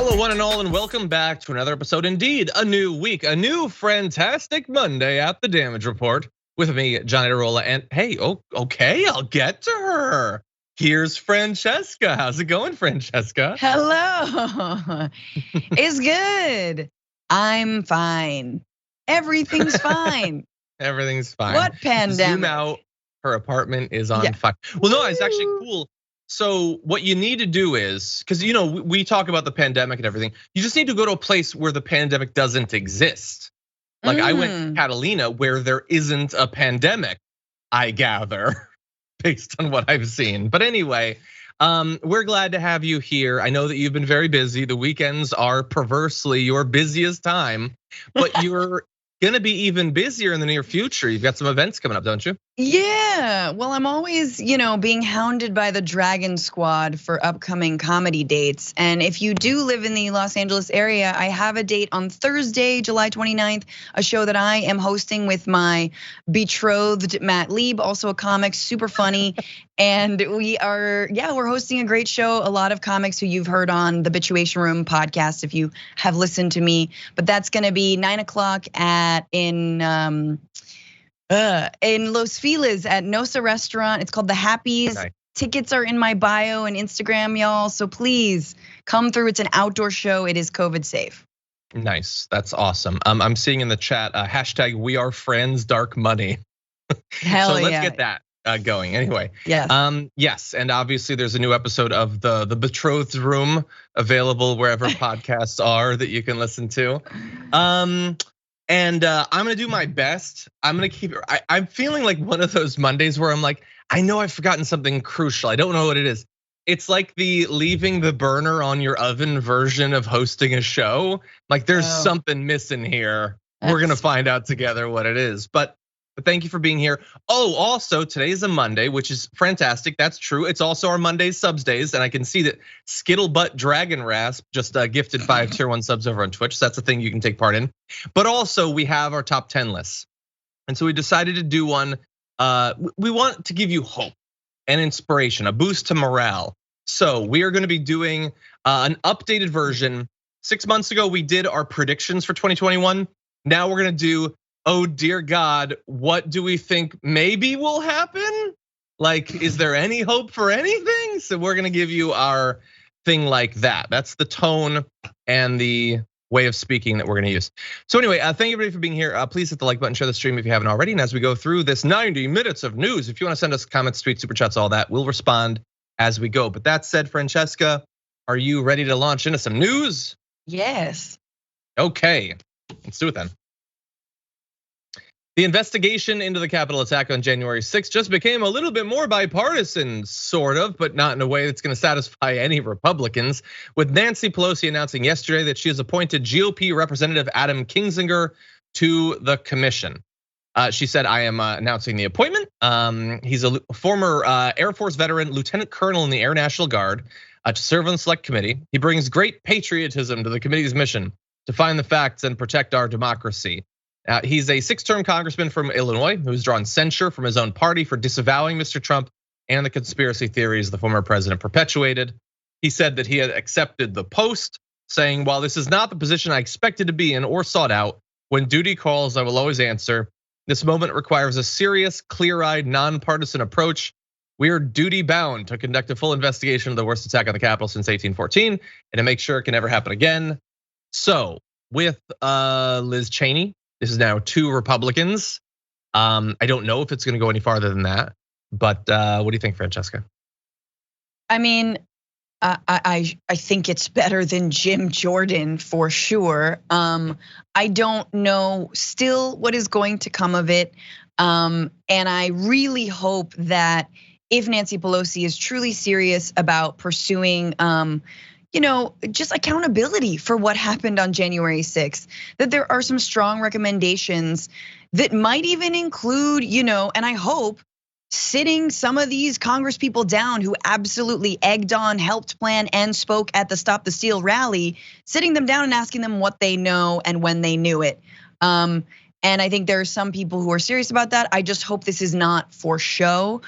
Hello, one and all, and welcome back to another episode. Indeed, a new week, a new fantastic Monday at the Damage Report with me, Johnny Arola. And hey, okay, I'll get to her. Here's Francesca. How's it going, Francesca? Hello. It's good. I'm fine. Everything's fine. Everything's fine. What pandemic? Zoom out. Her apartment is on fire. Well, no, it's actually cool. So what you need to do is, because we talk about the pandemic and everything, you just need to go to a place where the pandemic doesn't exist. Like I went to Catalina where there isn't a pandemic, I gather, based on what I've seen. But anyway, we're glad to have you here. I know that you've been very busy. The weekends are perversely your busiest time, but you're gonna be even busier in the near future. You've got some events coming up, don't you? Yeah, well, I'm always, being hounded by the Dragon Squad for upcoming comedy dates. And if you do live in the Los Angeles area, I have a date on Thursday, July 29th, a show that I am hosting with my betrothed Matt Lieb, also a comic, super funny. And we're hosting a great show. A lot of comics who you've heard on the Bituation Room podcast, if you have listened to me. But that's gonna be 9 o'clock in Los Feliz at Nosa Restaurant. It's called The Happies. Okay. Tickets are in my bio and Instagram, y'all. So please come through. It's an outdoor show. It is COVID safe. Nice, that's awesome. I'm seeing in the chat hashtag We Are Friends Dark Money. Hell so let's get that going. Anyway, yes. Yes, and obviously there's a new episode of the Betrothed Room available wherever podcasts are that you can listen to. And I'm gonna do my best. I'm gonna keep it. I'm feeling like one of those Mondays where I'm like, I know I've forgotten something crucial. I don't know what it is. It's like the leaving the burner on your oven version of hosting a show. Like there's something missing here. We're gonna find out together what it is. But thank you for being here. Oh, also today is a Monday, which is fantastic. That's true. It's also our Monday subs days, and I can see that Skittlebutt Dragon Rasp just gifted 5 tier 1 subs over on Twitch. So that's a thing you can take part in. But also we have our top 10 lists, and so we decided to do one. We want to give you hope and inspiration, a boost to morale. So we are going to be doing an updated version. 6 months ago we did our predictions for 2021. Now we're going to do, oh dear God, what do we think maybe will happen? Like, is there any hope for anything? So we're gonna give you our thing like that. That's the tone and the way of speaking that we're gonna use. So anyway, thank you everybody for being here. Please hit the like button, share the stream if you haven't already. And as we go through this 90 minutes of news, if you wanna send us comments, tweets, super chats, all that, we'll respond as we go. But that said, Francesca, are you ready to launch into some news? Yes. Okay, let's do it then. The investigation into the Capitol attack on January 6th just became a little bit more bipartisan, sort of, but not in a way that's gonna satisfy any Republicans, with Nancy Pelosi announcing yesterday that she has appointed GOP Representative Adam Kinzinger to the commission. She said, I am announcing the appointment. He's a former Air Force veteran, Lieutenant Colonel in the Air National Guard, to serve on the select committee. He brings great patriotism to the committee's mission to find the facts and protect our democracy. He's a 6-term congressman from Illinois who's drawn censure from his own party for disavowing Mr. Trump and the conspiracy theories the former president perpetuated. He said that he had accepted the post, saying, while this is not the position I expected to be in or sought out, when duty calls, I will always answer. This moment requires a serious, clear-eyed, nonpartisan approach. We are duty bound to conduct a full investigation of the worst attack on the Capitol since 1814 and to make sure it can never happen again. So with Liz Cheney, this is now 2 Republicans. I don't know if it's gonna go any farther than that, but what do you think, Francesca? I mean, I think it's better than Jim Jordan for sure. I don't know still what is going to come of it. And I really hope that if Nancy Pelosi is truly serious about pursuing just accountability for what happened on January 6th, that there are some strong recommendations that might even include, and I hope sitting some of these congresspeople down who absolutely egged on, helped plan, and spoke at the Stop the Steal rally, sitting them down and asking them what they know and when they knew it. And I think there are some people who are serious about that. I just hope this is not for show.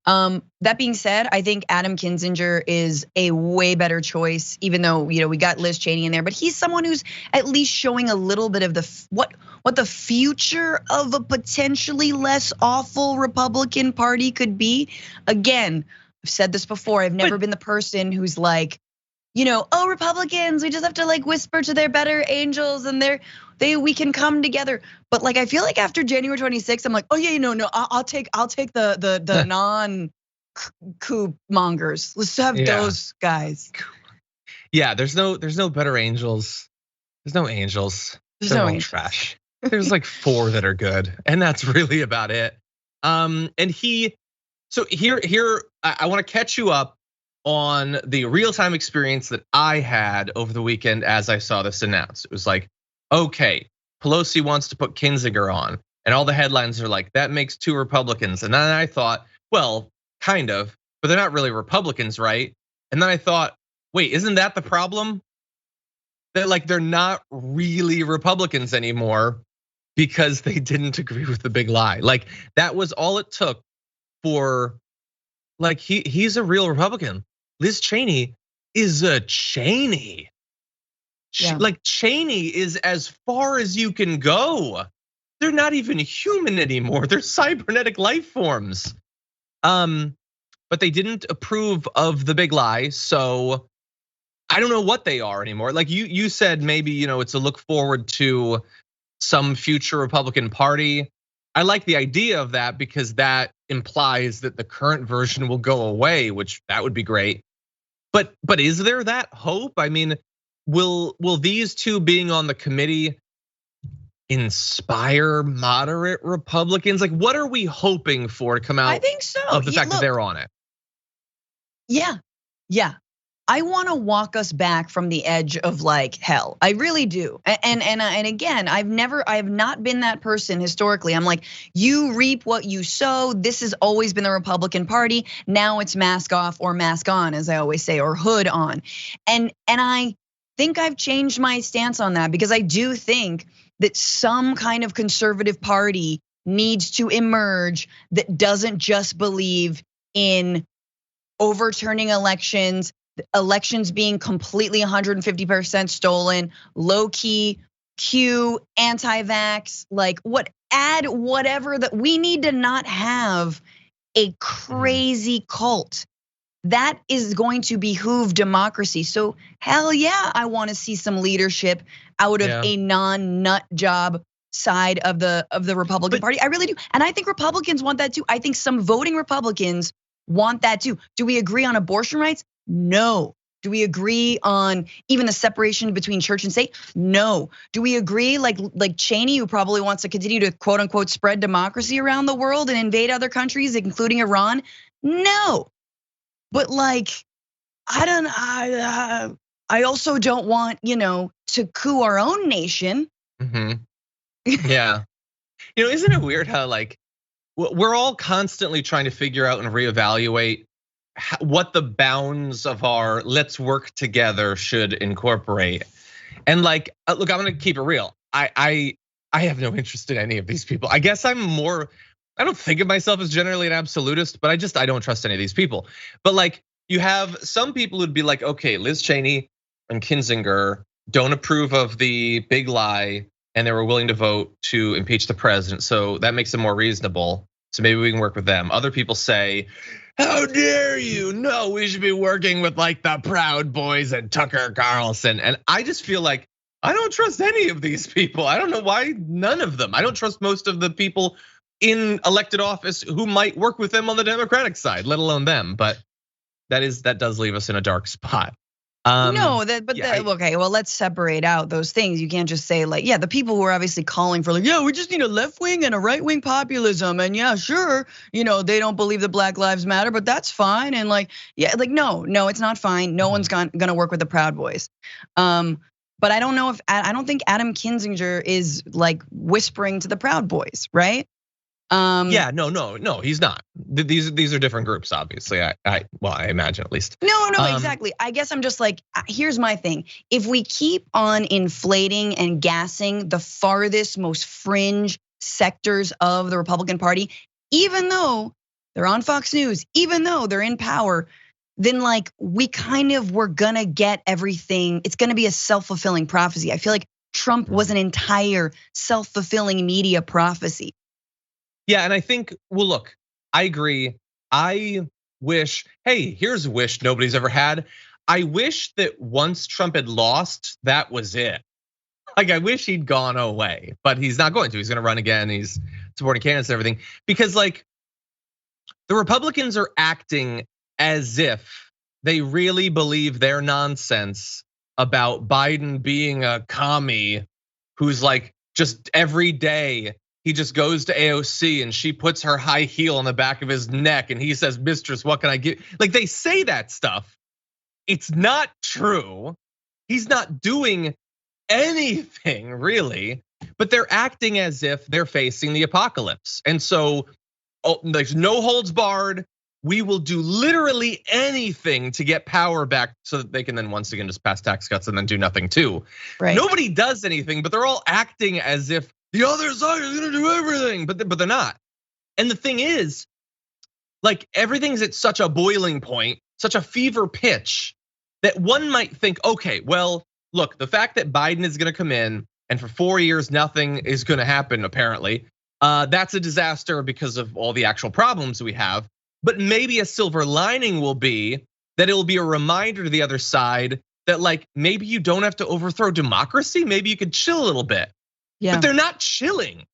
That being said, I think Adam Kinzinger is a way better choice, even though we got Liz Cheney in there, but he's someone who's at least showing a little bit of what the future of a potentially less awful Republican Party could be. Again, I've said this before. I've never been the person who's like, oh, Republicans, we just have to like whisper to their better angels and we can come together. But like, I feel like after January 26th, I'm like, oh yeah, no, I'll take the non-coup mongers. Let's have those guys. Yeah, there's no better angels. There's no angels. There's no angels. Trash. There's like 4 that are good, and that's really about it. And so here, I want to catch you up on the real-time experience that I had over the weekend as I saw this announced. It was like, okay, Pelosi wants to put Kinzinger on, and all the headlines are like, that makes 2 Republicans. And then I thought, well, kind of, but they're not really Republicans, right? And then I thought, wait, isn't that the problem? They're not really Republicans anymore because they didn't agree with the big lie. Like that was all it took for, like he's a real Republican. Liz Cheney is a Cheney. Like Cheney is as far as you can go. They're not even human anymore. They're cybernetic life forms. But they didn't approve of the big lie, so I don't know what they are anymore. Like you said, maybe it's a look forward to some future Republican Party. I like the idea of that because that implies that the current version will go away, which that would be great. But is there that hope? I mean, will these 2 being on the committee inspire moderate Republicans? Like, what are we hoping for to come out? I think so. Of the fact that they're on it. Yeah. I want to walk us back from the edge of like hell. I really do. And again, I have not been that person historically. I'm like, you reap what you sow. This has always been the Republican Party. Now it's mask off or mask on, as I always say, or hood on. And I think I've changed my stance on that because I do think that some kind of conservative party needs to emerge that doesn't just believe in overturning elections being completely 150% stolen, low key, Q, anti-vax, like whatever that we need to not have a crazy cult. That is going to behoove democracy. So hell yeah, I want to see some leadership out of a non-nut job side of the Republican Party. I really do. And I think Republicans want that too. I think some voting Republicans want that too. Do we agree on abortion rights? No. Do we agree on even the separation between church and state? No. Do we agree like Cheney, who probably wants to continue to quote unquote spread democracy around the world and invade other countries, including Iran? No. But like, I also don't want, to coup our own nation. Yeah. Isn't it weird how like we're all constantly trying to figure out and reevaluate what the bounds of our let's work together should incorporate. And like, look, I'm gonna keep it real. I have no interest in any of these people. I guess I don't think of myself as generally an absolutist, but I don't trust any of these people. But like, you have some people who'd be like, okay, Liz Cheney and Kinzinger don't approve of the big lie, and they were willing to vote to impeach the president. So that makes them more reasonable. So maybe we can work with them. Other people say, how dare you? No, we should be working with like the Proud Boys and Tucker Carlson. And I just feel like I don't trust any of these people. I don't know why none of them. I don't trust most of the people in elected office who might work with them on the Democratic side, let alone them. But that does leave us in a dark spot. Okay, well, let's separate out those things. You can't just say like, the people who are obviously calling for like, we just need a left wing and a right wing populism, and sure, they don't believe that Black Lives Matter, but that's fine. And like, no, it's not fine. No one's gonna work with the Proud Boys. But I don't think Adam Kinzinger is like whispering to the Proud Boys, right? No, he's not. These are different groups, obviously. I imagine at least. No, exactly. I guess I'm just like, here's my thing. If we keep on inflating and gassing the farthest, most fringe sectors of the Republican Party, even though they're on Fox News, even though they're in power, then like we kind of were gonna get everything. It's gonna be a self-fulfilling prophecy. I feel like Trump was an entire self-fulfilling media prophecy. Yeah, and I think, well, look, I agree. I wish, hey, here's a wish nobody's ever had. I wish that once Trump had lost, that was it. Like, I wish he'd gone away, but he's not going to. He's gonna run again. He's supporting candidates and everything. Because like, the Republicans are acting as if they really believe their nonsense about Biden being a commie who's like just every day he just goes to AOC and she puts her high heel on the back of his neck and he says, "Mistress, what can I give?" Like they say that stuff. It's not true. He's not doing anything really, but they're acting as if they're facing the apocalypse. And so there's no holds barred. We will do literally anything to get power back so that they can then once again just pass tax cuts and then do nothing too. Right. Nobody does anything, but they're all acting as if the other side is gonna do everything, but they're not. And the thing is, like everything's at such a boiling point, such a fever pitch that one might think, okay, well, look, the fact that Biden is gonna come in and for 4 years nothing is gonna happen apparently, that's a disaster because of all the actual problems we have. But maybe a silver lining will be that it will be a reminder to the other side that like maybe you don't have to overthrow democracy. Maybe you could chill a little bit. Yeah. But they're not chilling.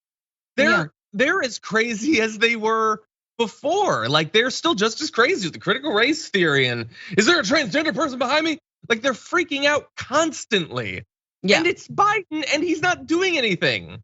They're as crazy as they were before. Like they're still just as crazy with the critical race theory and is there a transgender person behind me? Like they're freaking out constantly. Yeah. And it's Biden and he's not doing anything.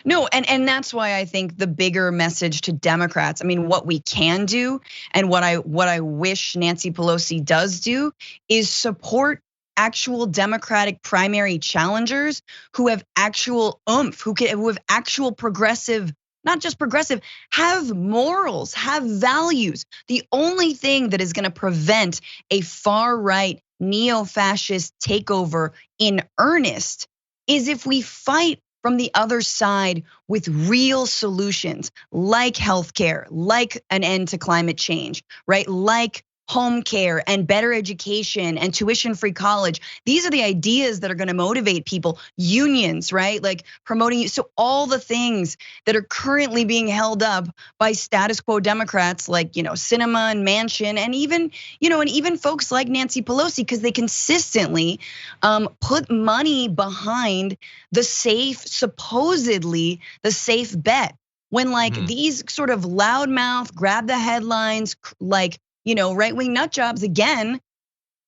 No, and that's why I think the bigger message to Democrats, I mean, what we can do and what I wish Nancy Pelosi does do is support actual Democratic primary challengers who have actual oomph, who have actual progressive, not just progressive, have morals, have values. The only thing that is gonna prevent a far right neo-fascist takeover in earnest is if we fight from the other side with real solutions like healthcare, like an end to climate change, right? Like home care and better education and tuition-free college. These are the ideas that are gonna motivate people. Unions, right? Like promoting, so all the things that are currently being held up by status quo Democrats like, Sinema and Manchin and even folks like Nancy Pelosi, because they consistently put money behind the supposedly the safe bet. When like these sort of loudmouth, grab the headlines, like, right-wing nut jobs again,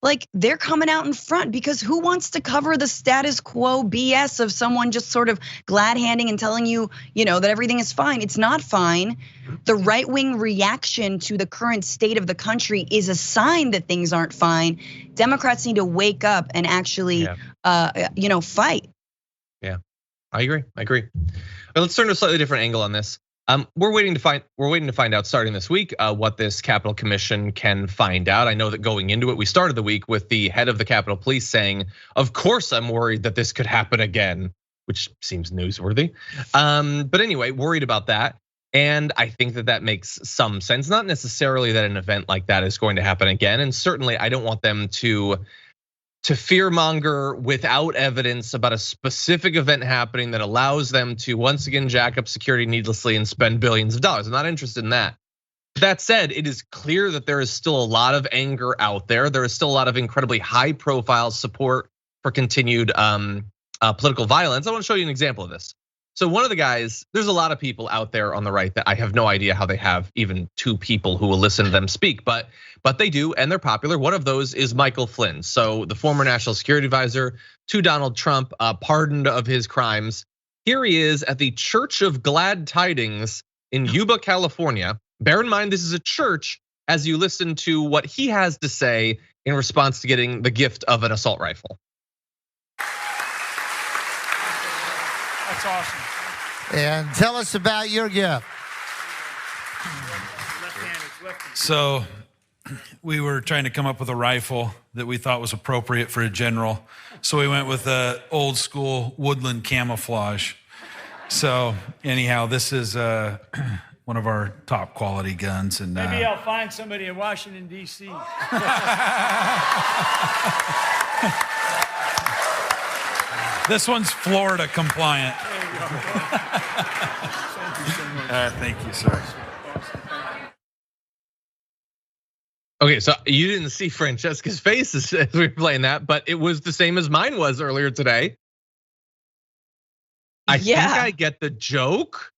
like they're coming out in front because who wants to cover the status quo BS of someone just sort of glad-handing and telling you, that everything is fine. It's not fine. The right-wing reaction to the current state of the country is a sign that things aren't fine. Democrats need to wake up and actually, fight. Yeah, I agree. But let's turn to a slightly different angle on this. We're waiting to find out starting this week what this Capitol Commission can find out. I know that going into it, we started the week with the head of the Capitol Police saying, "Of course, I'm worried that this could happen again," which seems newsworthy. But anyway, worried about that, and I think that makes some sense. Not necessarily that an event like that is going to happen again, and certainly I don't want them to fearmonger without evidence about a specific event happening that allows them to once again jack up security needlessly and spend billions of dollars. I'm not interested in that. That said, it is clear that there is still a lot of anger out there. There is still a lot of incredibly high profile support for continued political violence. I want to show you an example of this. So one of the guys, there's a lot of people out there on the right that I have no idea how they have even 2 people who will listen to them speak, but they do, and they're popular. One of those is Michael Flynn. So the former national security advisor to Donald Trump, pardoned of his crimes. Here he is at the Church of Glad Tidings in Yuba, California. Bear in mind, this is a church as you listen to what he has to say in response to getting the gift of an assault rifle. That's awesome. And tell us about your gift. So we were trying to come up with a rifle that we thought was appropriate for a general. So we went with a old school woodland camouflage. So anyhow, this is one of our top quality guns. And maybe I'll find somebody in Washington, D.C. This one's Florida compliant. There you go. Thank you so much. Thank you, sir. Okay, so you didn't see Francesca's face as we were playing that, but it was the same as mine was earlier today. I think I get the joke.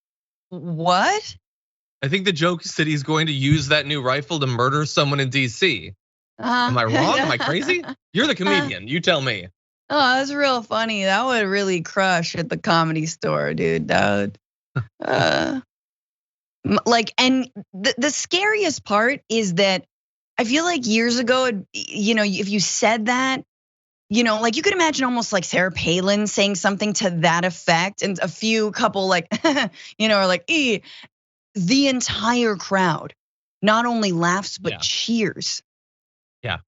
What? I think the joke is that he's going to use that new rifle to murder someone in DC. Am I wrong? Am I crazy? You're the comedian. You tell me. Oh, that's real funny. That would really crush at the Comedy Store, dude. That would, and the scariest part is that I feel like years ago, if you said that, like you could imagine almost like Sarah Palin saying something to that effect, and a couple like, are like, the entire crowd not only laughs but cheers. Yeah,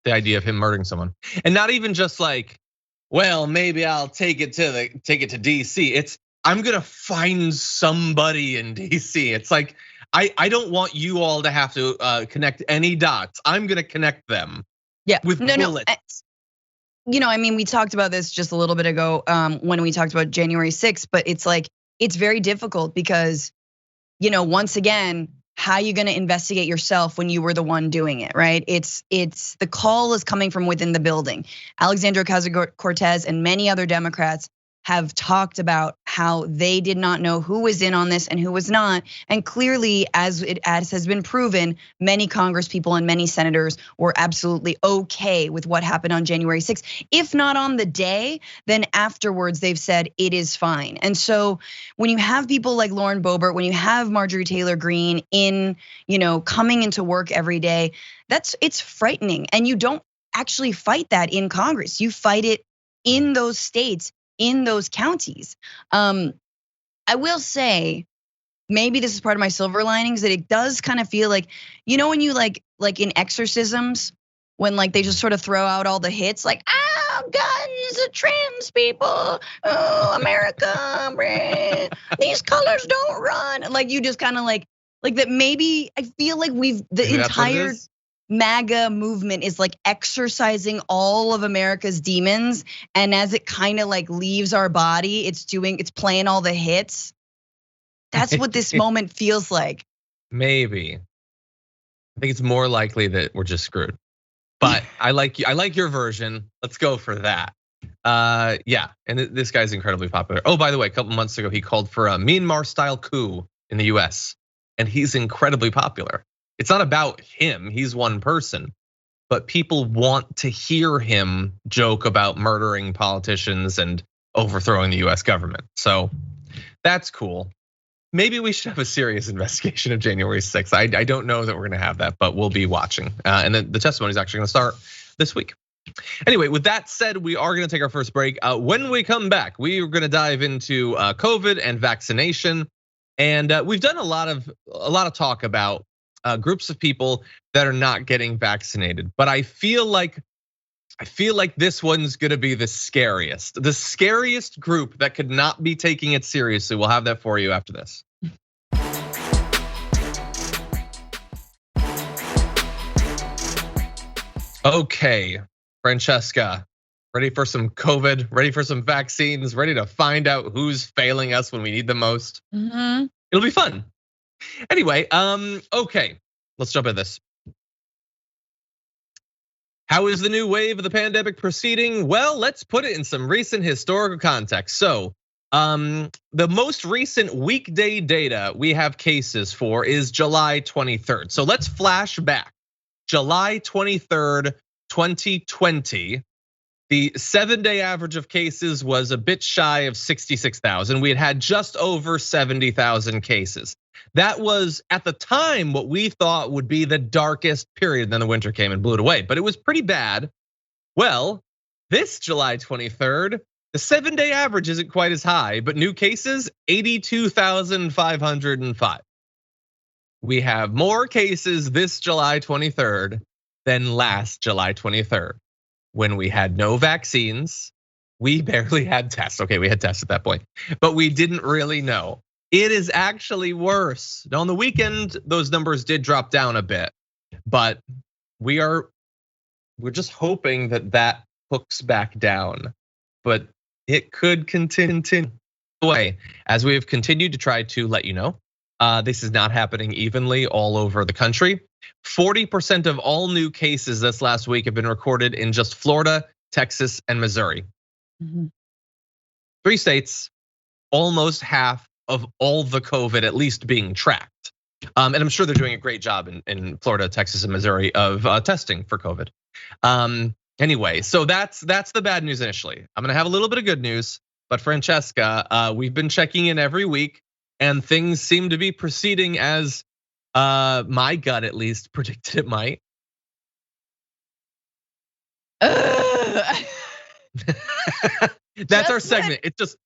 the idea of him murdering someone, and not even just like, well, maybe I'll take it to DC. It's I'm gonna find somebody in DC. It's like I don't want you all to have to connect any dots. I'm gonna connect them. Yeah, with bullets. We talked about this just a little bit ago when we talked about January 6th, but it's like it's very difficult because, once again, how are you going to investigate yourself when you were the one doing it, right? It's the call is coming from within the building. Alexandria Ocasio-Cortez and many other Democrats have talked about how they did not know who was in on this and who was not. And clearly, as has been proven, many Congress people and many senators were absolutely okay with what happened on January 6th. If not on the day, then afterwards they've said it is fine. And so when you have people like Lauren Boebert, when you have Marjorie Taylor Greene coming into work every day, it's frightening. And you don't actually fight that in Congress. You fight it in those states, in those counties. I will say, maybe this is part of my silver linings, that it does kind of feel like, when you like in exorcisms, when like they just sort of throw out all the hits, like, guns, trans people, America, these colors don't run. Like you just kind of like that. Maybe I feel like the entire MAGA movement is like exercising all of America's demons, and as it kind of like leaves our body, it's playing all the hits. That's what this moment feels like. Maybe. I think it's more likely that we're just screwed. But I like your version. Let's go for that. Yeah, and this guy's incredibly popular. Oh, by the way, a couple months ago, he called for a Myanmar-style coup in the US, and he's incredibly popular. It's not about him, he's one person, but people want to hear him joke about murdering politicians and overthrowing the US government. So that's cool. Maybe we should have a serious investigation of January 6th. I don't know that we're gonna have that, but we'll be watching. And the testimony is actually gonna start this week. Anyway, with that said, we are gonna take our first break. When we come back, we are gonna dive into COVID and vaccination. And we've done a lot of talk about groups of people that are not getting vaccinated, but I feel like this one's gonna be the scariest group that could not be taking it seriously. We'll have that for you after this. Okay, Francesca, ready for some COVID, ready for some vaccines, ready to find out who's failing us when we need them most? Mm-hmm. It'll be fun. Anyway, okay, let's jump into this. How is the new wave of the pandemic proceeding? Well, let's put it in some recent historical context. So, the most recent weekday data we have cases for is July 23rd. So let's flash back. July 23rd, 2020. The 7-day average of cases was a bit shy of 66,000. We had just over 70,000 cases. That was at the time what we thought would be the darkest period. Then the winter came and blew it away, but it was pretty bad. Well, this July 23rd, the 7-day average isn't quite as high, but new cases, 82,505. We have more cases this July 23rd than last July 23rd. When we had no vaccines, we barely had tests. Okay, we had tests at that point, but we didn't really know. It is actually worse. Now on the weekend, those numbers did drop down a bit, but we're just hoping that hooks back down. But it could continue away as we have continued to try to let you know. This is not happening evenly all over the country. 40% of all new cases this last week have been recorded in just Florida, Texas, and Missouri. 3 states, almost half of all the COVID at least being tracked. And I'm sure they're doing a great job in Florida, Texas, and Missouri of testing for COVID. Anyway, so that's the bad news initially. I'm gonna have a little bit of good news, but Francesca, we've been checking in every week and things seem to be proceeding as my gut at least predicted it might. That's our segment. It's just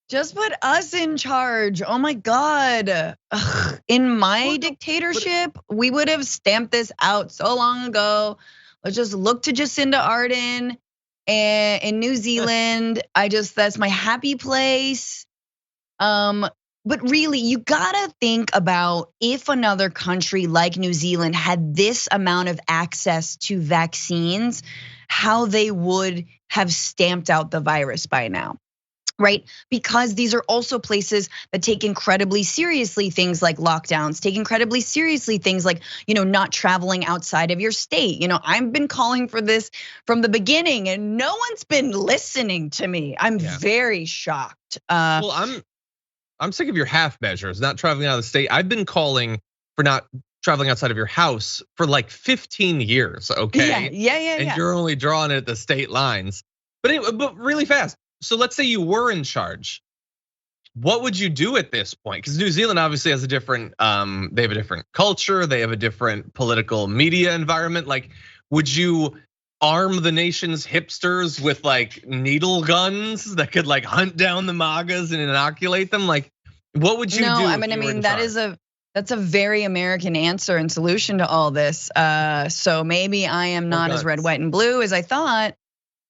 just put us in charge. Oh my God. In my dictatorship, we would have stamped this out so long ago. Let's just look to Jacinda Ardern in New Zealand. That's my happy place. But really, you gotta think about if another country like New Zealand had this amount of access to vaccines, how they would have stamped out the virus by now. Right? Because these are also places that take incredibly seriously things like lockdowns, take incredibly seriously things like, not traveling outside of your state. I've been calling for this from the beginning and no one's been listening to me. I'm very shocked. Well, I'm sick of your half measures, not traveling out of the state. I've been calling for not traveling outside of your house for like 15 years, okay? Yeah. And you're only drawing it at the state lines. But anyway, but really fast. So let's say you were in charge. What would you do at this point? Because New Zealand obviously has a different, they have a different culture, they have a different political media environment. Like, would you arm the nation's hipsters with like needle guns that could like hunt down the MAGAs and inoculate them? Like, what would you do? No, I mean that's a very American answer and solution to all this. So maybe I am not as red, white, and blue as I thought.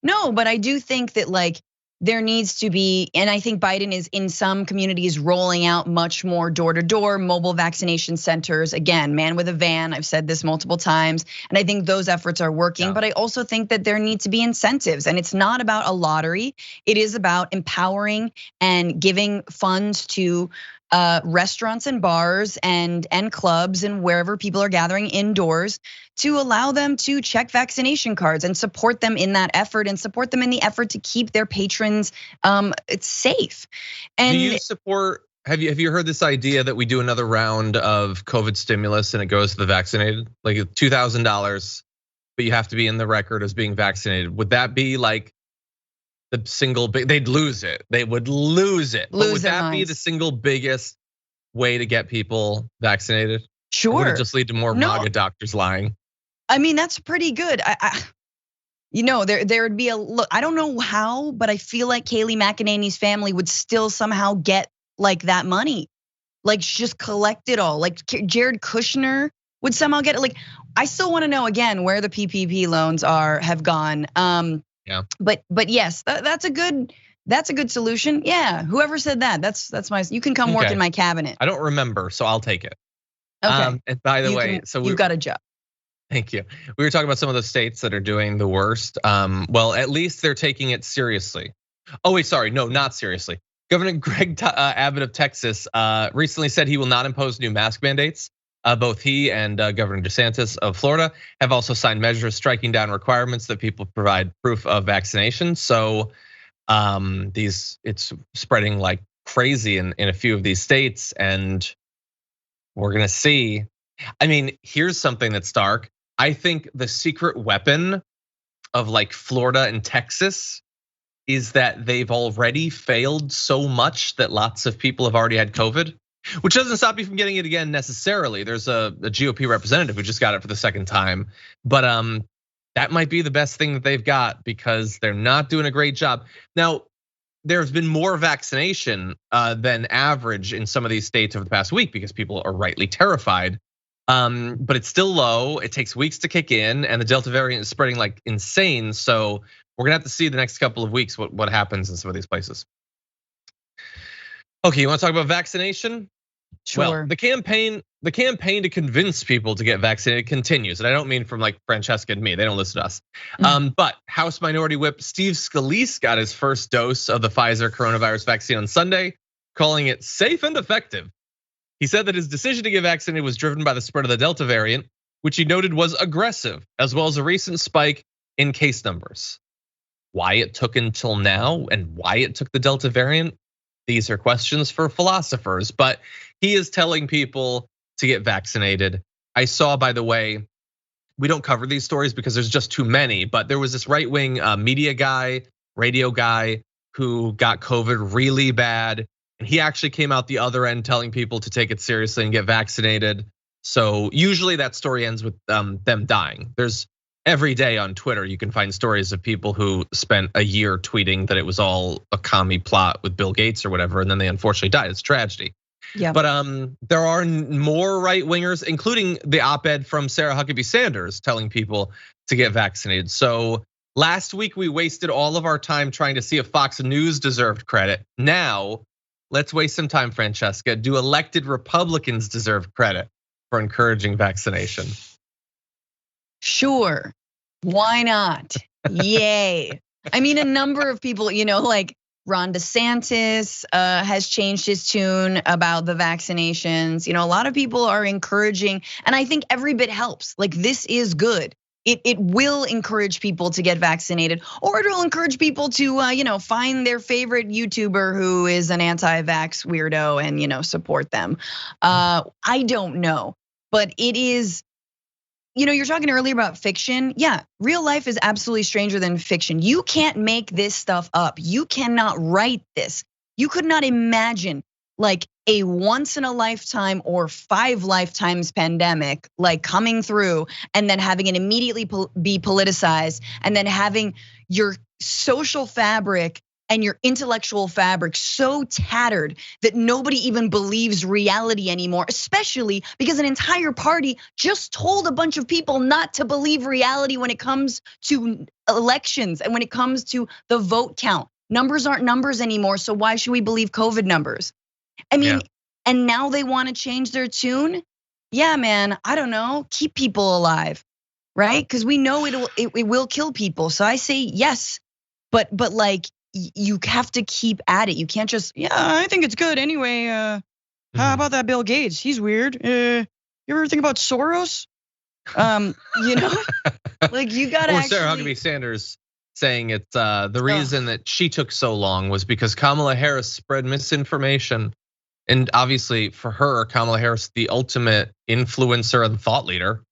No, but I do think that like there needs to be, and I think Biden is in some communities rolling out much more door-to-door mobile vaccination centers. Again, man with a van, I've said this multiple times, and I think those efforts are working. But I also think that there need to be incentives, and it's not about a lottery. It is about empowering and giving funds to restaurants and bars and clubs and wherever people are gathering indoors to allow them to check vaccination cards and support them in that effort and support them in the effort to keep their patrons safe. And do you support? Have you heard this idea that we do another round of COVID stimulus and it goes to the vaccinated, like $2,000, but you have to be in the record as being vaccinated? Would that be like the single big? They'd lose it. They would lose it. But would that be the single biggest way to get people vaccinated? Sure. Or would it just lead to more MAGA doctors lying? I mean, that's pretty good. There would be a look. I don't know how, but I feel like Kayleigh McEnany's family would still somehow get like that money, like just collect it all. Like Jared Kushner would somehow get it. Like I still want to know again where the PPP loans have gone. Yeah. But yes, that's a good solution. Yeah. Whoever said that, that's my. You can come work in my cabinet. I don't remember, so I'll take it. Okay. And by the way, so you've got a job. Thank you. We were talking about some of the states that are doing the worst. Well, at least they're taking it seriously. Oh wait, sorry, no, not seriously. Governor Greg Abbott of Texas recently said he will not impose new mask mandates. Both he and Governor DeSantis of Florida have also signed measures striking down requirements that people provide proof of vaccination. So it's spreading like crazy in a few of these states, and we're gonna see. I mean, here's something that's dark. I think the secret weapon of like Florida and Texas is that they've already failed so much that lots of people have already had COVID, which doesn't stop you from getting it again necessarily. There's a GOP representative who just got it for the second time, but that might be the best thing that they've got because they're not doing a great job. Now, there's been more vaccination than average in some of these states over the past week because people are rightly terrified. But it's still low. It takes weeks to kick in, and the Delta variant is spreading like insane. So we're gonna have to see the next couple of weeks what happens in some of these places. Okay, you want to talk about vaccination? Sure. Well, the campaign to convince people to get vaccinated continues, and I don't mean from like Francesca and me; they don't listen to us. But House Minority Whip Steve Scalise got his first dose of the Pfizer coronavirus vaccine on Sunday, calling it safe and effective. He said that his decision to get vaccinated was driven by the spread of the Delta variant, which he noted was aggressive, as well as a recent spike in case numbers. Why it took until now and why it took the Delta variant? These are questions for philosophers, but he is telling people to get vaccinated. I saw, by the way, we don't cover these stories because there's just too many, but there was this right-wing media guy, radio guy who got COVID really bad. And he actually came out the other end telling people to take it seriously and get vaccinated. So usually that story ends with them dying. There's every day on Twitter, you can find stories of people who spent a year tweeting that it was all a commie plot with Bill Gates or whatever, and then they unfortunately died. It's a tragedy. Yeah. But there are more right wingers, including the op-ed from Sarah Huckabee Sanders telling people to get vaccinated. So last week we wasted all of our time trying to see if Fox News deserved credit. Now, let's waste some time, Francesca. Do elected Republicans deserve credit for encouraging vaccination? Sure, why not? Yay. I mean, a number of people, like Ron DeSantis has changed his tune about the vaccinations. A lot of people are encouraging, and I think every bit helps. Like, this is good. It will encourage people to get vaccinated, or it'll encourage people to find their favorite YouTuber who is an anti-vax weirdo and support them. I don't know, but it is. You're talking earlier about fiction. Yeah, real life is absolutely stranger than fiction. You can't make this stuff up. You cannot write this. You could not imagine like a once in a lifetime or 5 lifetimes pandemic like coming through and then having it immediately be politicized and then having your social fabric and your intellectual fabric so tattered that nobody even believes reality anymore, especially because an entire party just told a bunch of people not to believe reality when it comes to elections and when it comes to the vote count. Numbers aren't numbers anymore, so why should we believe COVID numbers? I mean, and now they want to change their tune? Yeah, man, I don't know, keep people alive, right? Because we know it will kill people. So I say yes, but like, you have to keep at it. You can't just, I think it's good anyway. How about that Bill Gates? He's weird. You ever think about Soros? Like you gotta or Sarah Huckabee Sanders saying it's the reason that she took so long was because Kamala Harris spread misinformation. And obviously for her, Kamala Harris, the ultimate influencer and thought leader.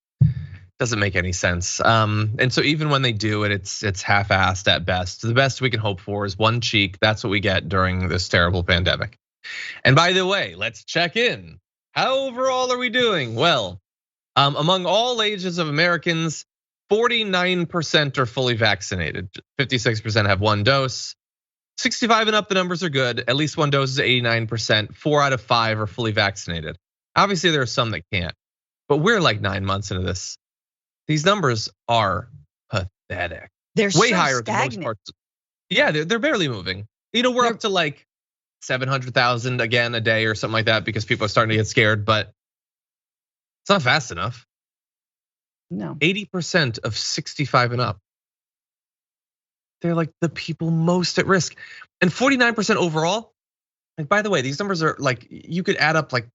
Doesn't make any sense. And so even when they do it, it's half-assed at best. The best we can hope for is one cheek. That's what we get during this terrible pandemic. And by the way, let's check in. How overall are we doing? Well, among all ages of Americans, 49% are fully vaccinated. 56% have 1 dose. 65 and up, the numbers are good. At least 1 dose is 89%. 4 out of 5 are fully vaccinated. Obviously, there are some that can't, but we're like 9 months into this. These numbers are pathetic. They're way so higher stagnant. than most parts. Yeah, they're barely moving. We're up to like 700,000 again a day or something like that because people are starting to get scared, but it's not fast enough. No. 80% of 65 and up. They're like the people most at risk. And 49% overall. And by the way, these numbers are like, you could add up like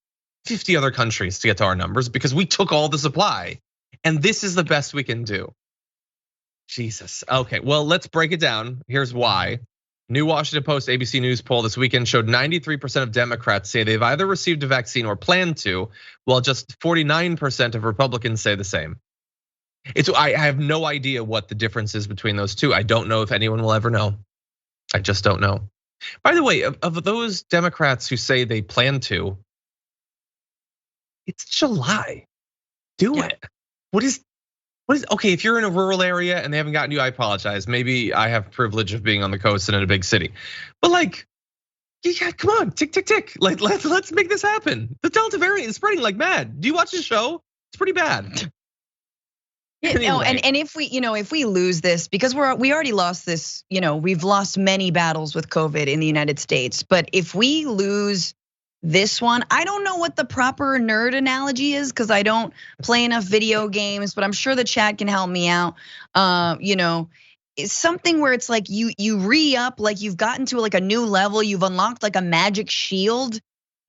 50 other countries to get to our numbers because we took all the supply. And this is the best we can do. Jesus. Okay, well, let's break it down. Here's why. New Washington Post ABC News poll this weekend showed 93% of Democrats say they've either received a vaccine or plan to, while just 49% of Republicans say the same. I have no idea what the difference is between those two. I don't know if anyone will ever know. I just don't know. By the way, of those Democrats who say they plan to, it's July. Do it. What is okay? If you're in a rural area and they haven't gotten you, I apologize. Maybe I have privilege of being on the coast and in a big city, but like, yeah, come on, tick, tick, tick. Like, let's make this happen. The Delta variant is spreading like mad. Do you watch this show? It's pretty bad. Anyway. No, and if we lose this, because we already lost this, we've lost many battles with COVID in the United States. But if we lose this one, I don't know what the proper nerd analogy is because I don't play enough video games, but I'm sure the chat can help me out. It's something where it's like you re-up, like you've gotten to like a new level, you've unlocked like a magic shield,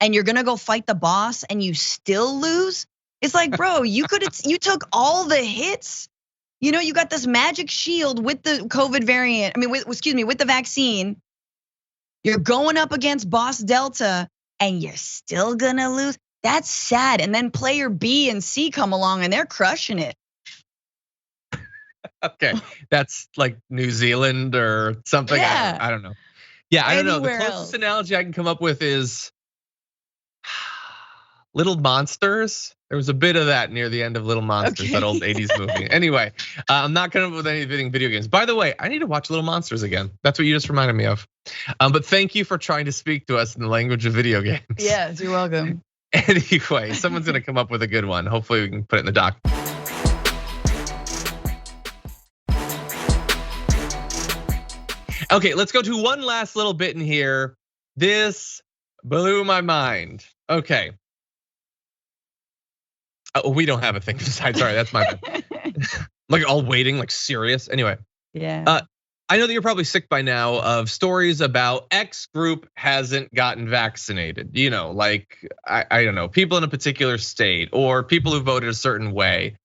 and you're gonna go fight the boss and you still lose. It's like, bro, you took all the hits. You got this magic shield with the COVID variant. I mean, with the vaccine. You're going up against boss Delta and you're still gonna lose. That's sad. And then player B and C come along and they're crushing it. Okay, that's like New Zealand or something. Yeah. I don't know. Yeah, I don't know. The Anywhere closest else. analogy I can come up with is Little Monsters. There was a bit of that near the end of Little Monsters, that old 80s movie. Anyway, I'm not coming up with anything video games. By the way, I need to watch Little Monsters again. That's what you just reminded me of. But thank you for trying to speak to us in the language of video games. Yes, you're welcome. Anyway, someone's gonna come up with a good one. Hopefully we can put it in the doc. Okay, let's go to one last little bit in here. This blew my mind. Okay. Oh, we don't have a thing to decide. Sorry, that's my bad. Like all waiting, like serious. Anyway. Yeah. I know that you're probably sick by now of stories about X group hasn't gotten vaccinated. Like, I don't know, people in a particular state or people who voted a certain way.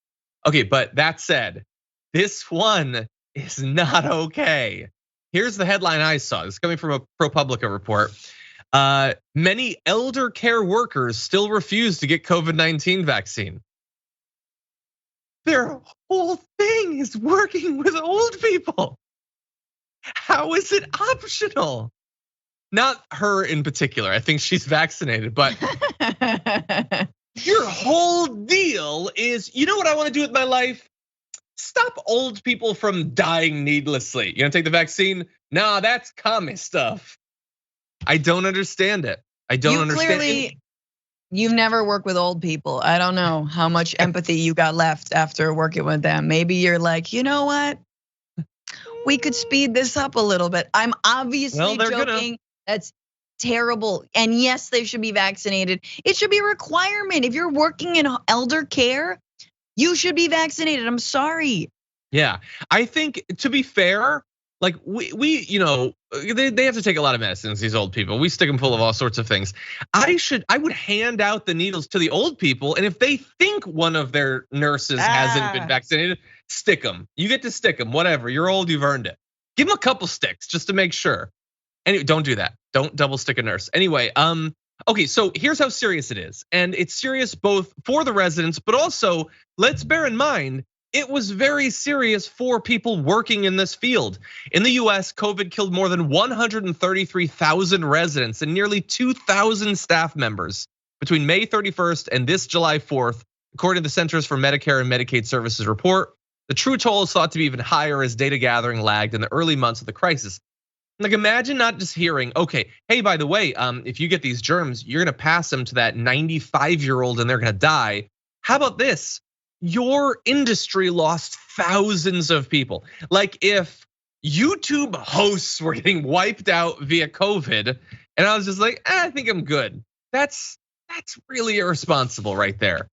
Okay, but that said, this one is not okay. Here's the headline I saw. This is coming from a ProPublica report. Many elder care workers still refuse to get COVID-19 vaccine. Their whole thing is working with old people. How is it optional? Not her in particular. I think she's vaccinated, but your whole deal is, you know what I want to do with my life? Stop old people from dying needlessly. You gonna take the vaccine? Nah, that's commie stuff. I don't understand it. I don't understand it. You've never worked with old people. I don't know how much empathy you got left after working with them. Maybe you're like, you know what? We could speed this up a little bit. I'm obviously joking. That's terrible. And yes, they should be vaccinated. It should be a requirement. If you're working in elder care, you should be vaccinated. I'm sorry. Yeah, I think to be fair, like we they have to take a lot of medicines, these old people. We stick them full of all sorts of things. I would hand out the needles to the old people, and if they think one of their nurses hasn't been vaccinated, stick them. You get to stick them, whatever. You're old, you've earned it. Give them a couple sticks just to make sure. Anyway, don't do that. Don't double stick a nurse. Anyway, okay, so here's how serious it is. And it's serious both for the residents, but also let's bear in mind, it was very serious for people working in this field. In the US, COVID killed more than 133,000 residents and nearly 2,000 staff members between May 31st and this July 4th, according to the Centers for Medicare and Medicaid Services report. The true toll is thought to be even higher as data gathering lagged in the early months of the crisis. Like imagine not just hearing, okay, hey, by the way, if you get these germs, you're gonna pass them to that 95-year-old and they're gonna die. How about this? Your industry lost thousands of people. Like if YouTube hosts were getting wiped out via COVID, and I was just like, I think I'm good. That's really irresponsible right there.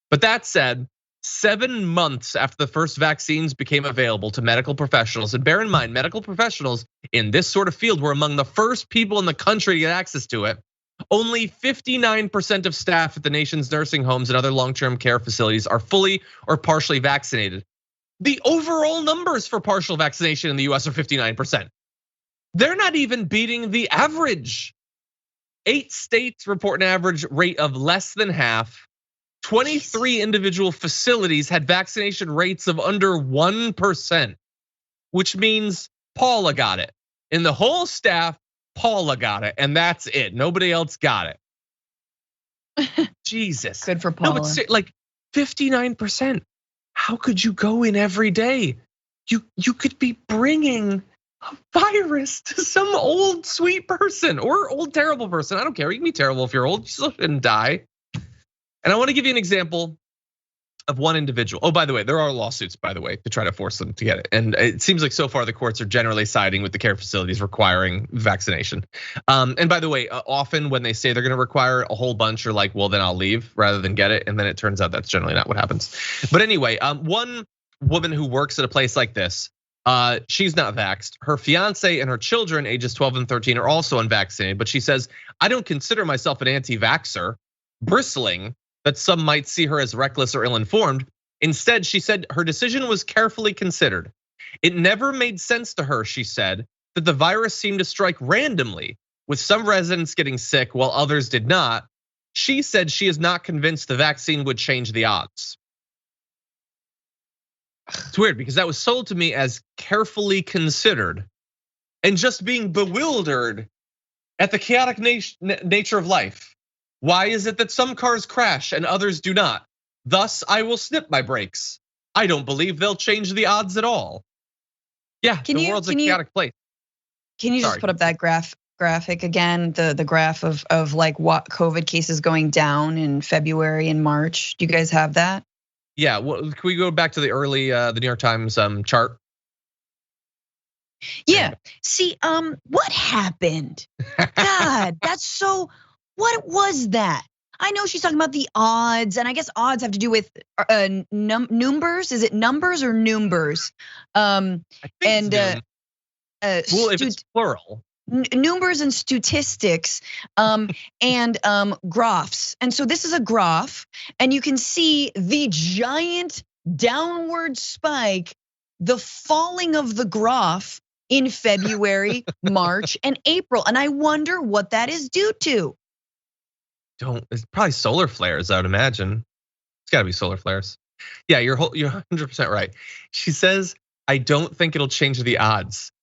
But that said, 7 months after the first vaccines became available to medical professionals, and bear in mind, medical professionals in this sort of field were among the first people in the country to get access to it. Only 59% of staff at the nation's nursing homes and other long-term care facilities are fully or partially vaccinated. The overall numbers for partial vaccination in the US are 59%. They're not even beating the average. 8 states report an average rate of less than half. 23 individual facilities had vaccination rates of under 1%, which means Paula got it. In the whole staff, Paula got it, and that's it. Nobody else got it. Jesus. Good for Paula. No, but like 59%. How could you go in every day? You could be bringing a virus to some old sweet person or old terrible person. I don't care. You can be terrible if you're old. You still shouldn't die. And I want to give you an example of one individual. Oh, by the way, there are lawsuits, by the way, to try to force them to get it. And it seems like so far the courts are generally siding with the care facilities requiring vaccination. And by the way, often when they say they're gonna require a whole bunch, are like, well, then I'll leave rather than get it. And then it turns out that's generally not what happens. But anyway, one woman who works at a place like this, she's not vaxxed. Her fiance and her children, ages 12 and 13, are also unvaccinated. But she says, I don't consider myself an anti-vaxxer, bristling that some might see her as reckless or ill-informed. Instead, she said her decision was carefully considered. It never made sense to her, she said, that the virus seemed to strike randomly, with some residents getting sick while others did not. She said she is not convinced the vaccine would change the odds. It's weird because that was sold to me as carefully considered and just being bewildered at the chaotic nature of life. Why is it that some cars crash and others do not? Thus, I will snip my brakes. I don't believe they'll change the odds at all. Yeah, the world's a chaotic place. Can you just put up that graphic again? The graph of like what COVID cases going down in February and March. Do you guys have that? Yeah, well, can we go back to the early the New York Times chart? Yeah. See, what happened? God, that's so. What was that? I know she's talking about the odds, and I guess odds have to do with numbers. Is it numbers or numbers? Well, if it's plural. Numbers and statistics, and graphs. And so this is a graph, and you can see the giant downward spike, the falling of the graph in February, March, and April. And I wonder what that is due to. It's probably solar flares, I would imagine. It's gotta be solar flares. Yeah, you're 100% right. She says, I don't think it'll change the odds.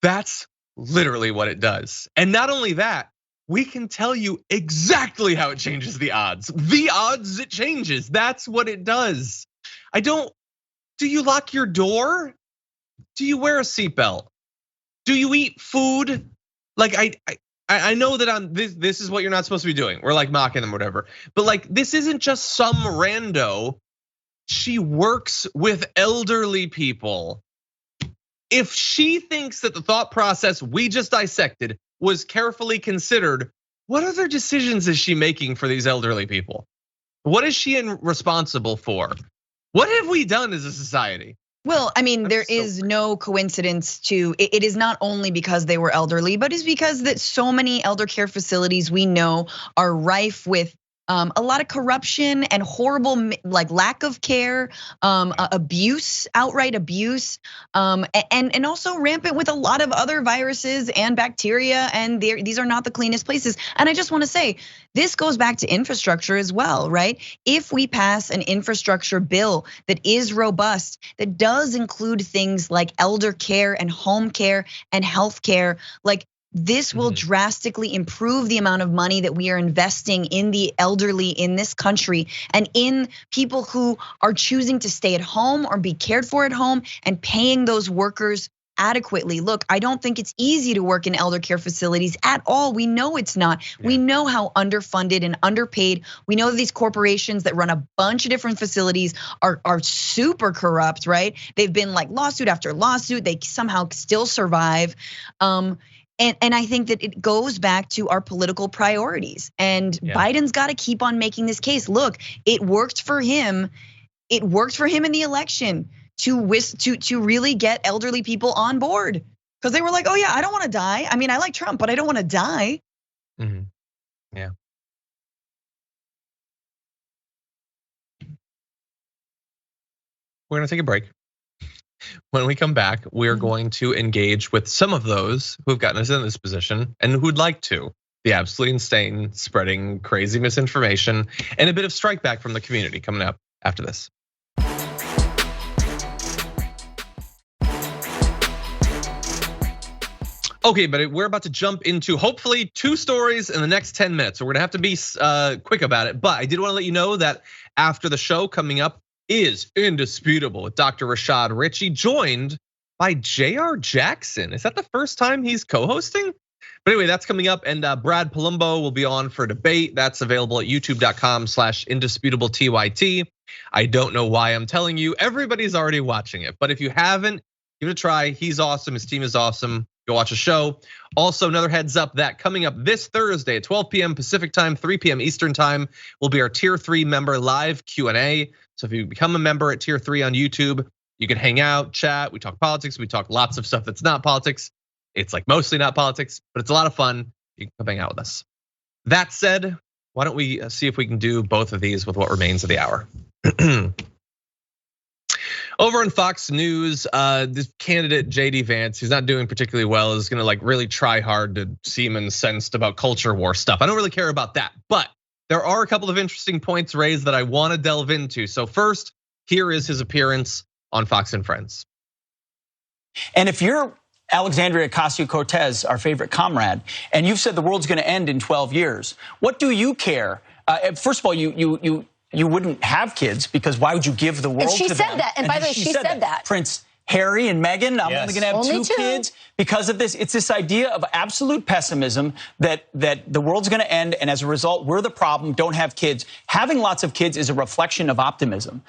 That's literally what it does. And not only that, we can tell you exactly how it changes the odds. The odds it changes, that's what it does. Do you lock your door? Do you wear a seatbelt? Do you eat food? Like I know that this is what you're not supposed to be doing. We're like mocking them or whatever. But like this isn't just some rando. She works with elderly people. If she thinks that the thought process we just dissected was carefully considered, what other decisions is she making for these elderly people? What is she responsible for? What have we done as a society? Well, I mean, there is no coincidence to it. It is not only because they were elderly, but it's because that so many elder care facilities we know are rife with a lot of corruption and horrible like lack of care, abuse, outright abuse, and also rampant with a lot of other viruses and bacteria. And these are not the cleanest places. And I just want to say, this goes back to infrastructure as well, right? If we pass an infrastructure bill that is robust, that does include things like elder care and home care and health care, like this will drastically improve the amount of money that we are investing in the elderly in this country and in people who are choosing to stay at home or be cared for at home and paying those workers adequately. Look, I don't think it's easy to work in elder care facilities at all. We know it's not. Yeah. We know how underfunded and underpaid. We know that these corporations that run a bunch of different facilities are super corrupt, right? They've been like lawsuit after lawsuit. They somehow still survive. And I think that it goes back to our political priorities. And Biden's got to keep on making this case. Look, it worked for him. It worked for him in the election to really get elderly people on board because they were like, oh yeah, I don't want to die. I mean, I like Trump, but I don't want to die. Yeah. We're gonna take a break. When we come back, we're going to engage with some of those who have gotten us in this position and who'd like to. The absolutely insane, spreading crazy misinformation, and a bit of strike back from the community coming up after this. Okay, but we're about to jump into hopefully 2 stories in the next 10 minutes. So we're gonna have to be quick about it. But I did wanna let you know that after the show coming up, is Indisputable with Dr. Rashad Ritchie, joined by J.R. Jackson. Is that the first time he's co-hosting? But anyway, that's coming up, and Brad Palumbo will be on for debate. That's available at youtube.com/indisputable TYT. I don't know why I'm telling you. Everybody's already watching it, but if you haven't, give it a try. He's awesome. His team is awesome. Go watch a show. Also, another heads up that coming up this Thursday at 12 p.m. Pacific time, 3 p.m. Eastern time will be our Tier 3 member live Q&A. So if you become a member at Tier 3 on YouTube, you can hang out, chat. We talk politics. We talk lots of stuff that's not politics. It's like mostly not politics, but it's a lot of fun. You can come hang out with us. That said, why don't we see if we can do both of these with what remains of the hour? Over on Fox News, this candidate JD Vance, who's not doing particularly well, is gonna like really try hard to seem incensed about culture war stuff. I don't really care about that, but there are a couple of interesting points raised that I want to delve into. So first, here is his appearance on Fox and Friends. And if you're Alexandria Ocasio-Cortez, our favorite comrade, and you've said the world's going to end in 12 years, what do you care? First of all, you wouldn't have kids because why would you give the world to them? And she said that. And by the way, she said that. Prince Harry and Meghan, I'm only going to have two kids because of this. It's this idea of absolute pessimism that the world's going to end, and as a result, we're the problem. Don't have kids. Having lots of kids is a reflection of optimism.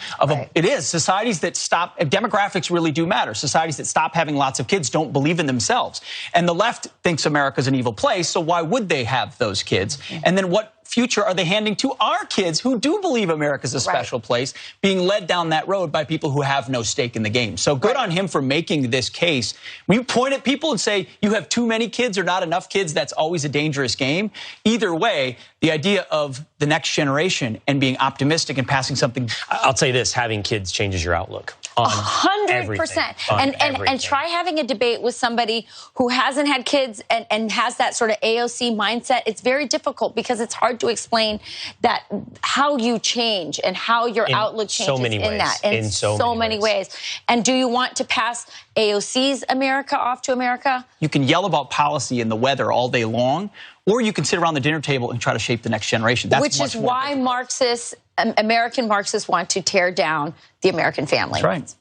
It is. Societies that stop, demographics really do matter. Societies that stop having lots of kids don't believe in themselves, and the left thinks America's an evil place. So why would they have those kids? And then what future are they handing to our kids who do believe America's a special place, being led down that road by people who have no stake in the game? So good on him for making this case. When you point at people and say you have too many kids or not enough kids, that's always a dangerous game. Either way, the idea of the next generation and being optimistic and passing something. I'll tell you this, having kids changes your outlook. 100%. And try having a debate with somebody who hasn't had kids and has that sort of AOC mindset. It's very difficult because it's hard to explain that how you change and how your outlook changes in so many ways. And do you want to pass AOC's America off to America? You can yell about policy and the weather all day long, or you can sit around the dinner table and try to shape the next generation. Which is why American Marxists want to tear down the American family. That's right.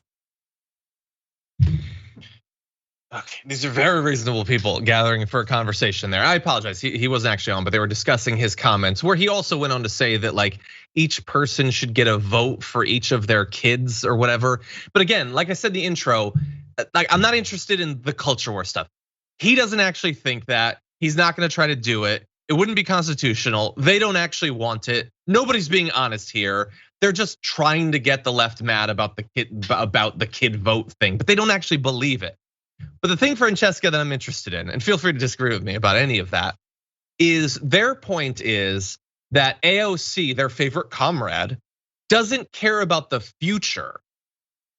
Okay, these are very reasonable people gathering for a conversation there. I apologize, he wasn't actually on, but they were discussing his comments, where he also went on to say that like each person should get a vote for each of their kids or whatever. But again, like I said in the intro, like I'm not interested in the culture war stuff. He doesn't actually think that. He's not gonna try to do it. It wouldn't be constitutional. They don't actually want it. Nobody's being honest here. They're just trying to get the left mad about the kid vote thing, but they don't actually believe it. But the thing, Francesca, that I'm interested in, and feel free to disagree with me about any of that, is their point is that AOC, their favorite comrade, doesn't care about the future.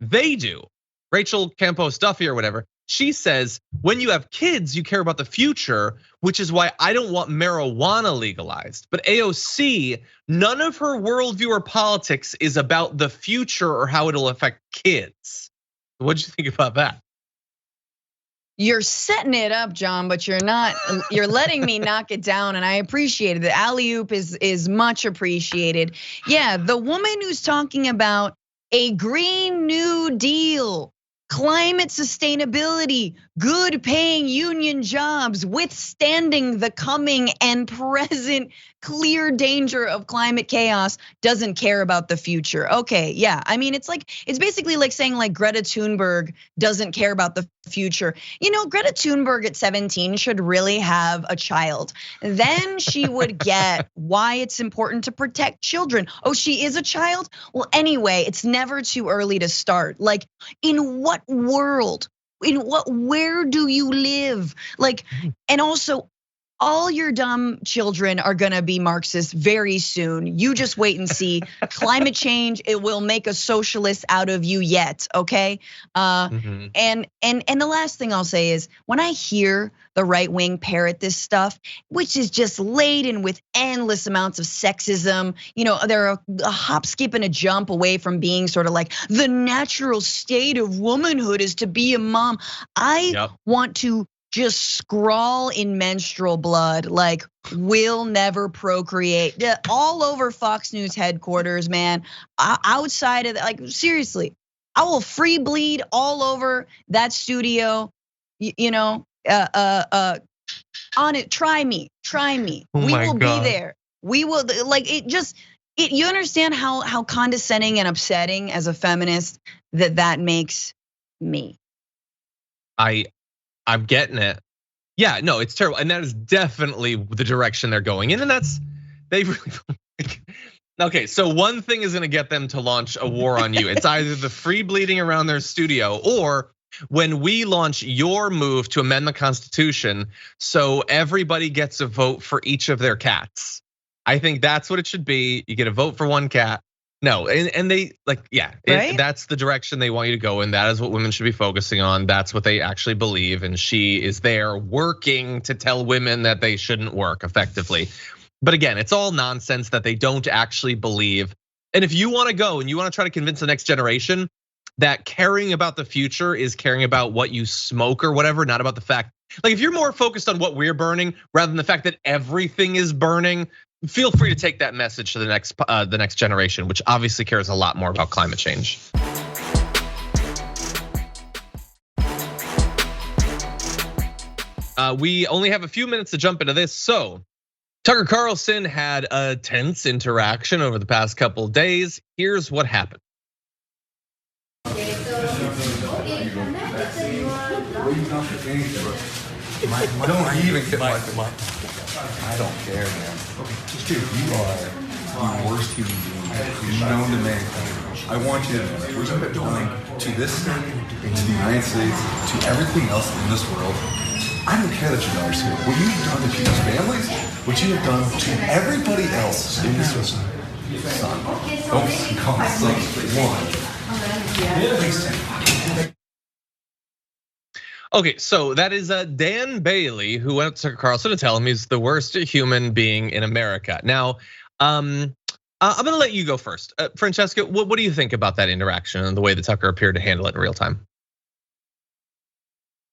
They do. Rachel Campos Duffy or whatever, she says, when you have kids, you care about the future, which is why I don't want marijuana legalized. But AOC, none of her worldview or politics is about the future or how it'll affect kids. What'd you think about that? You're setting it up, John, but you're not. You're letting me knock it down, and I appreciate it. The alley-oop is much appreciated. Yeah, the woman who's talking about a Green New Deal, climate sustainability, good paying union jobs, withstanding the coming and present clear danger of climate chaos, doesn't care about the future. Okay, yeah, I mean, it's basically like saying like Greta Thunberg doesn't care about the future. You know, Greta Thunberg at 17 should really have a child. Then she would get why it's important to protect children. Oh, she is a child? Well, anyway, it's never too early to start. Like, in what world? Where do you live? Like, and also, all your dumb children are gonna be Marxists very soon. You just wait and see. Climate change, it will make a socialist out of you yet, okay? And the last thing I'll say is, when I hear the right wing parrot this stuff, which is just laden with endless amounts of sexism, you know, they're a hop, skip, and a jump away from being sort of like the natural state of womanhood is to be a mom. I want to just scrawl in menstrual blood, like we'll never procreate, all over Fox News headquarters, man. Outside of that, like seriously, I will free bleed all over that studio, you know, on it. Try me. Oh we will be there. We will, like, it just, You understand how condescending and upsetting as a feminist that makes me. I'm getting it. Yeah, no, it's terrible, and that is definitely the direction they're going in, and they really. Okay, so one thing is gonna get them to launch a war on you. It's either the free bleeding around their studio, or when we launch your move to amend the Constitution so everybody gets a vote for each of their cats. I think that's what it should be. You get a vote for one cat. No, and they right? That's the direction they want you to go in. That is what women should be focusing on. That's what they actually believe, and she is there working to tell women that they shouldn't work effectively. But again, it's all nonsense that they don't actually believe. And if you want to go and you want to try to convince the next generation that caring about the future is caring about what you smoke or whatever, not about the fact, like if you're more focused on what we're burning rather than the fact that everything is burning, feel free to take that message to the next generation, which obviously cares a lot more about climate change. We only have a few minutes to jump into this, so Tucker Carlson had a tense interaction over the past couple of days. Here's what happened. I don't care, man. Dude, you are the worst human being known to mankind. I want you to know that what you have done to this state, to the United States, to everything else in this world. I don't care that your daughter's here. What you have done to people's families, what you have done to everybody else in this world. Son, don't call me son. One. Okay, so that is Dan Bailey, who went up to Tucker Carlson to tell him he's the worst human being in America. Now, I'm gonna let you go first. Francesca, what do you think about that interaction and the way that Tucker appeared to handle it in real time?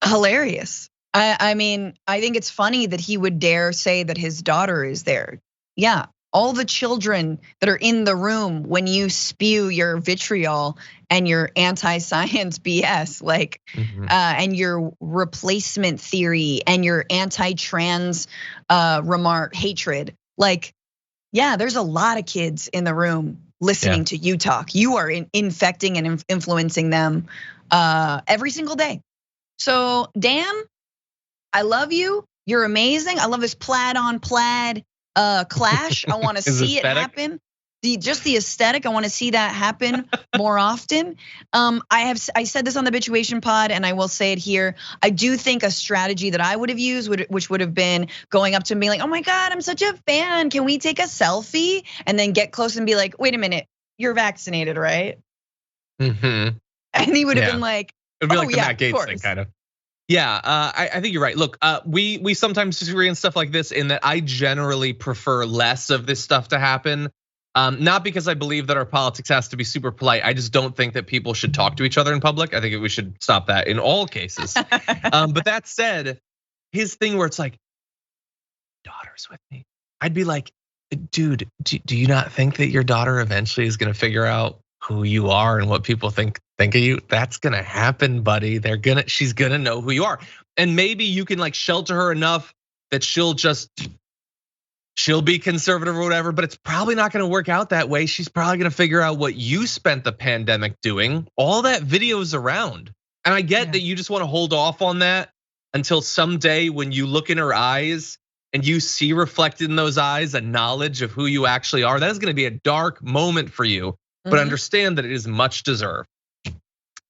Hilarious. I mean, I think it's funny that he would dare say that his daughter is there. Yeah, all the children that are in the room when you spew your vitriol and your anti-science BS, like, and your replacement theory and your anti-trans hatred. Like, yeah, there's a lot of kids in the room listening to you talk. You are infecting and influencing them every single day. So, Dan, I love you. You're amazing. I love this plaid on plaid clash. I want to see it happen. Just the aesthetic. I want to see that happen more often. I said this on the Bitchuation pod, and I will say it here. I do think a strategy that I would have used, which would have been going up to him and being like, "Oh my God, I'm such a fan. Can we take a selfie?" And then get close and be like, "Wait a minute, you're vaccinated, right?" And he would have been like, "It'd be like the Matt Gaetz thing, kind of." Yeah, I think you're right. Look, we sometimes disagree on stuff like this in that I generally prefer less of this stuff to happen. Not because I believe that our politics has to be super polite. I just don't think that people should talk to each other in public. I think we should stop that in all cases. But that said, his thing where it's like, daughter's with me. I'd be like, dude, do you not think that your daughter eventually is gonna figure out who you are and what people think of you? That's gonna happen, buddy. She's gonna know who you are. And maybe you can like shelter her enough that she'll be conservative or whatever, but it's probably not gonna work out that way. She's probably gonna figure out what you spent the pandemic doing. All that video's around. And I get that you just wanna hold off on that until someday when you look in her eyes and you see reflected in those eyes a knowledge of who you actually are. That is gonna be a dark moment for you, but understand that it is much deserved.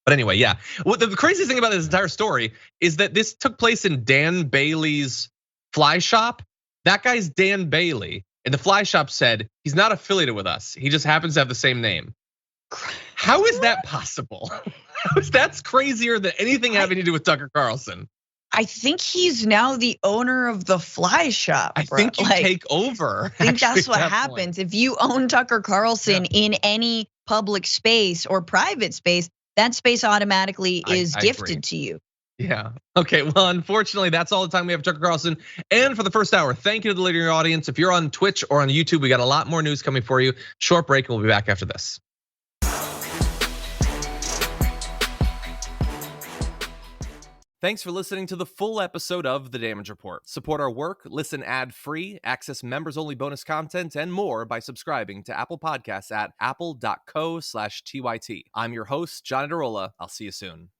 But anyway, yeah. What the craziest thing about this entire story is that this took place in Dan Bailey's fly shop. That guy's Dan Bailey, and the fly shop said he's not affiliated with us. He just happens to have the same name. How is that possible? That's crazier than anything having to do with Tucker Carlson. I think he's now the owner of the fly shop. I think you take over. I think that's what happens. If you own Tucker Carlson in any public space or private space, that space automatically is gifted to you. Yeah. Okay. Well, unfortunately, that's all the time we have for Tucker Carlson. And for the first hour, thank you to the listening audience. If you're on Twitch or on YouTube, we got a lot more news coming for you. Short break, and we'll be back after this. Thanks for listening to the full episode of The Damage Report. Support our work, listen ad-free, access members-only bonus content, and more by subscribing to Apple Podcasts at apple.co/TYT. I'm your host, John Adarola. I'll see you soon.